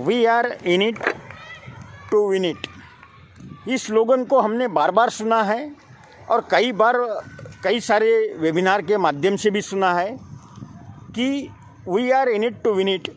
We are in it to win it. इस slogan को हमने बार बार सुना है और कई बार कई सारे वेबिनार के माध्यम से भी सुना है कि we are in it to win it,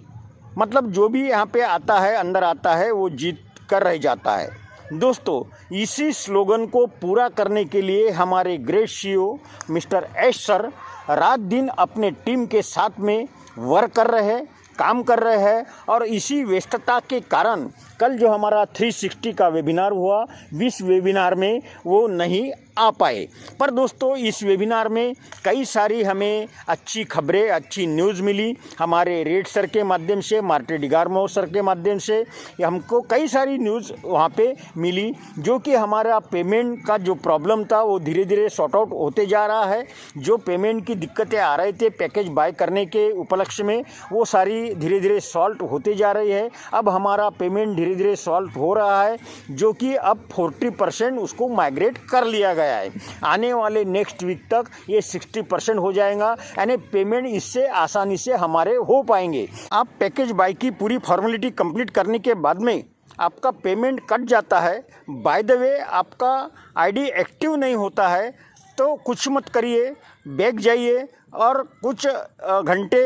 मतलब जो भी यहाँ पे आता है, अंदर आता है, वो जीत कर रह जाता है। दोस्तों, इसी स्लोगन को पूरा करने के लिए हमारे great CEO mister S sir रात दिन अपने टीम के साथ में वर्क कर रहे हैं, काम कर रहे हैं। और इसी व्यस्तता के कारण कल जो हमारा 360 का वेबिनार हुआ, इस वेबिनार में वो नहीं आ पाए। पर दोस्तों, इस वेबिनार में कई सारी हमें अच्छी खबरें, अच्छी न्यूज़ मिली। हमारे रेड सर के माध्यम से, मार्टे डिगार्मो सर के माध्यम से हमको कई सारी न्यूज़ वहाँ पे मिली, जो कि हमारा पेमेंट का जो प्रॉब्लम था वो धीरे धीरे सॉर्ट आउट होते जा रहा है। जो पेमेंट की दिक्कतें आ रहे थे पैकेज बाय करने के उपलक्ष्य में, वो सारी धीरे धीरे सॉल्व होते जा रही है। अब हमारा पेमेंट धीरे धीरे सॉल्व हो रहा है, जो कि अब 40% उसको माइग्रेट कर लिया गया है। आने वाले नेक्स्ट वीक तक ये 60% हो जाएगा, यानी पेमेंट इससे आसानी से हमारे हो पाएंगे। आप पैकेज बाय की पूरी फॉर्मेलिटी कंप्लीट करने के बाद में आपका पेमेंट कट जाता है। बाय द वे, आपका आईडी एक्टिव नहीं होता है तो कुछ मत करिए, बैक जाइए और कुछ घंटे,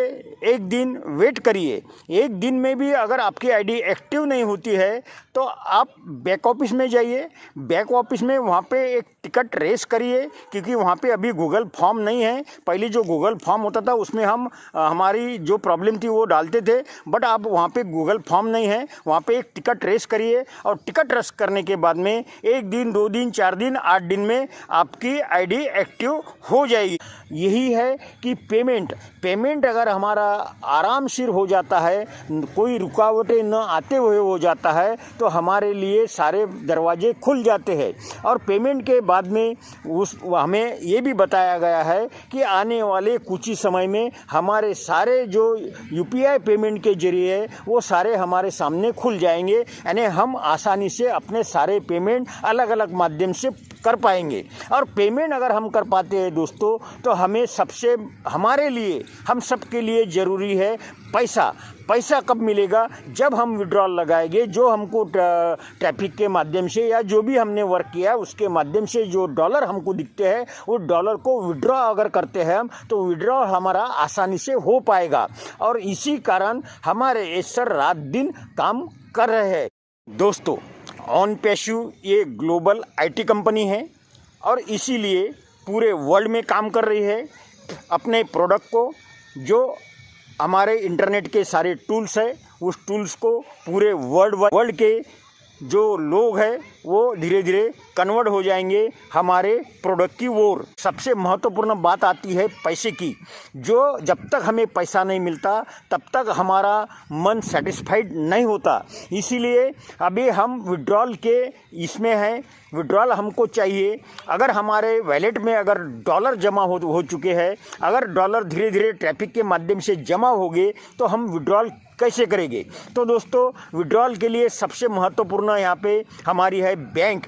एक दिन वेट करिए। एक दिन में भी अगर आपकी आईडी एक्टिव नहीं होती है तो आप बैक ऑफिस में जाइए। बैक ऑफिस में वहाँ पे एक टिकट रेस करिए, क्योंकि वहाँ पे अभी गूगल फॉर्म नहीं है। पहले जो गूगल फॉर्म होता था उसमें हम हमारी जो प्रॉब्लम थी वो डालते थे, बट अब वहाँ पे गूगल फॉर्म नहीं है। वहाँ पे एक टिकट रेस करिए और टिकट रेस करने के बाद में 1 दिन, 2 दिन, 4 दिन, 8 दिन में आपकी आईडी एक्टिव हो जाएगी। यही है कि पेमेंट अगर हमारा आराम से हो जाता है, कोई रुकावटें न आते हुए हो जाता है, तो हमारे लिए सारे दरवाजे खुल जाते हैं। और पेमेंट के बाद में हमें ये भी बताया गया है कि आने वाले कुछ ही समय में हमारे सारे जो यूपीआई पेमेंट के जरिए वो सारे हमारे सामने खुल जाएंगे, यानी हम आसानी से अपने सारे पेमेंट अलग अलग माध्यम से कर पाएंगे। और पेमेंट अगर हम कर पाते हैं दोस्तों, तो हमें सबसे, हमारे लिए, हम सबके लिए ज़रूरी है पैसा। पैसा कब मिलेगा? जब हम विड्रॉल लगाएंगे। जो हमको ट्रैफिक के माध्यम से या जो भी हमने वर्क किया उसके माध्यम से जो डॉलर हमको दिखते हैं, वो डॉलर को विड्रॉ अगर करते हैं हम, तो विड्रॉ हमारा आसानी से हो पाएगा। और इसी कारण हमारे एस सर रात दिन काम कर रहे हैं। दोस्तों, ऑनपेशू ये ग्लोबल आईटी कंपनी है और इसीलिए पूरे वर्ल्ड में काम कर रही है। अपने प्रोडक्ट को, जो हमारे इंटरनेट के सारे टूल्स है, उस टूल्स को पूरे वर्ल्ड के जो लोग हैं वो धीरे धीरे कन्वर्ट हो जाएंगे हमारे प्रोडक्ट की ओर। सबसे महत्वपूर्ण बात आती है पैसे की। जो जब तक हमें पैसा नहीं मिलता तब तक हमारा मन सेटिस्फाइड नहीं होता। इसीलिए अभी हम विड्रॉल के इसमें हैं। विड्रॉल हमको चाहिए। अगर हमारे वैलेट में अगर डॉलर जमा हो चुके हैं, अगर डॉलर धीरे धीरे ट्रैफिक के माध्यम से जमा हो गए, तो हम विड्रॉल कैसे करेंगे? तो दोस्तों, विड्रॉल के लिए सबसे महत्वपूर्ण यहाँ पे हमारी है बैंक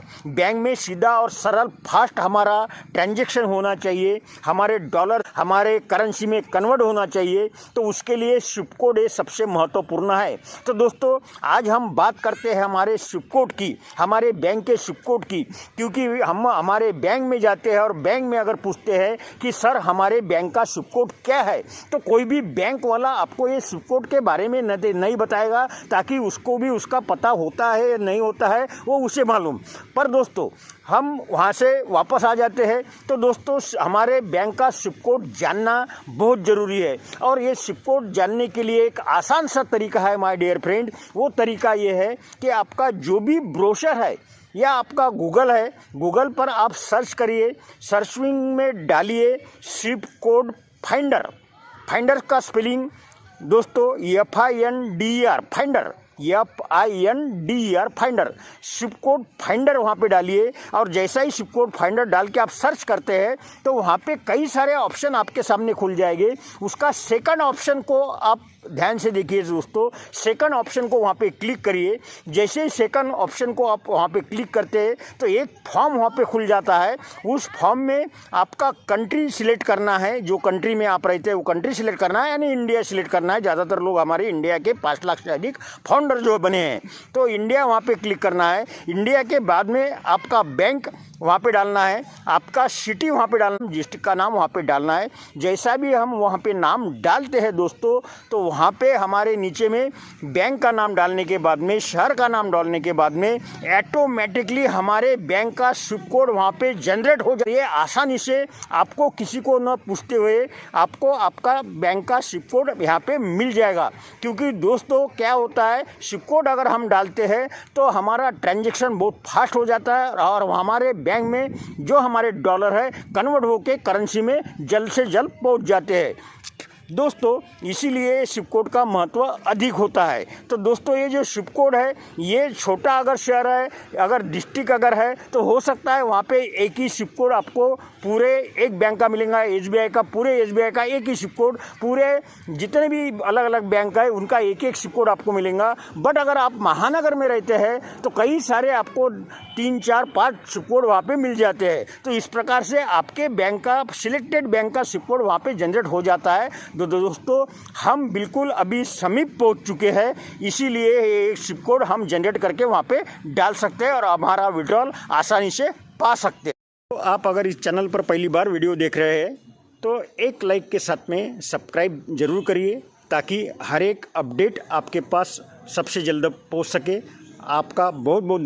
में सीधा और सरल फास्ट हमारा ट्रांजैक्शन होना चाहिए। हमारे डॉलर हमारे करेंसी में कन्वर्ट होना चाहिए, तो उसके लिए स्विफ्ट कोड सबसे महत्वपूर्ण है। तो दोस्तों, आज हम बात करते हैं हमारे स्विफ्ट कोड की, हमारे बैंक के स्विफ्ट कोड की, क्योंकि हम हमारे बैंक में जाते हैं और बैंक में अगर पूछते हैं कि सर हमारे बैंक का स्विफ्ट कोड क्या है, तो कोई भी बैंक वाला आपको ये स्विफ्ट कोड के बारे में नहीं बताएगा, ताकि उसको भी उसका पता होता है या नहीं होता है वो उसे मालूम। पर दोस्तों, हम वहाँ से वापस आ जाते हैं। तो दोस्तों, हमारे बैंक का स्विफ्ट कोड जानना बहुत ज़रूरी है। और ये स्विफ्ट कोड जानने के लिए एक आसान सा तरीका है माय डियर फ्रेंड। वो तरीका ये है कि आपका जो भी ब्रोशर है या आपका गूगल है, गूगल पर आप सर्च करिए, सर्चिंग में डालिए स्विफ्ट कोड फाइंडर। फाइंडर का स्पेलिंग दोस्तों FINDER, finder, FINDER, finder. Swift code finder वहाँ पे डालिए और जैसा ही स्विफ्ट कोड फाइंडर डाल के आप सर्च करते हैं तो वहाँ पे कई सारे ऑप्शन आपके सामने खुल जाएंगे। उसका सेकंड ऑप्शन को आप ध्यान से देखिए दोस्तों, सेकंड ऑप्शन को वहाँ पे क्लिक करिए। जैसे ही सेकंड ऑप्शन को आप वहाँ पे क्लिक करते हैं तो एक फॉर्म वहाँ पे खुल जाता है। उस फॉर्म में आपका कंट्री सिलेक्ट करना है, जो कंट्री में आप रहते हैं वो कंट्री सिलेक्ट करना है, यानी इंडिया सिलेक्ट करना है। ज़्यादातर लोग हमारे इंडिया के 5 लाख से अधिक फाउंडर जो बने हैं, तो इंडिया वहाँ पे क्लिक करना है। इंडिया के बाद में आपका बैंक वहाँ पे डालना है, आपका सिटी वहाँ पे डालना, डिस्ट्रिक्ट का नाम वहाँ पे डालना है। जैसा भी हम वहाँ पे नाम डालते हैं दोस्तों, तो वहाँ पे हमारे नीचे में बैंक का नाम डालने के बाद में, शहर का नाम डालने के बाद में ऑटोमेटिकली हमारे बैंक का स्विफ्ट कोड वहाँ पे जनरेट हो जाए। आसानी से आपको किसी को न पूछते हुए आपको आपका बैंक का स्विफ्ट कोड यहाँ पे मिल जाएगा। क्योंकि दोस्तों क्या होता है, स्विफ्ट कोड अगर हम डालते हैं तो हमारा ट्रांजेक्शन बहुत फास्ट हो जाता है और हमारे बैंक में जो हमारे डॉलर है कन्वर्ट होके करेंसी में जल्द से जल्द पहुंच जाते हैं दोस्तों। इसीलिए स्विफ्ट कोड का महत्व अधिक होता है। तो दोस्तों ये जो स्विफ्ट कोड है, ये छोटा अगर शहर है, अगर डिस्ट्रिक्ट अगर है, तो हो सकता है वहाँ पे एक ही स्विफ्ट कोड आपको पूरे एक बैंक का मिलेगा। SBI का, पूरे SBI का एक ही स्विफ्ट कोड, पूरे जितने भी अलग अलग बैंक है उनका एक एक स्विफ्ट कोड आपको मिलेगा। बट अगर आप महानगर में रहते हैं तो कई सारे आपको 3, 4, 5 स्विफ्ट कोड वहाँ पे मिल जाते हैं। तो इस प्रकार से आपके बैंक का, सिलेक्टेड बैंक का स्विफ्ट कोड वहाँ पे जनरेट हो जाता है। तो दोस्तों हम बिल्कुल अभी समीप पहुंच चुके हैं, इसीलिए एक स्विफ्ट कोड हम जनरेट करके वहां पे डाल सकते हैं और हमारा विड्रॉल आसानी से पा सकते हैं। तो आप अगर इस चैनल पर पहली बार वीडियो देख रहे हैं तो एक लाइक के साथ में सब्सक्राइब जरूर करिए, ताकि हर एक अपडेट आपके पास सबसे जल्द पहुंच सके। आपका बहुत बहुत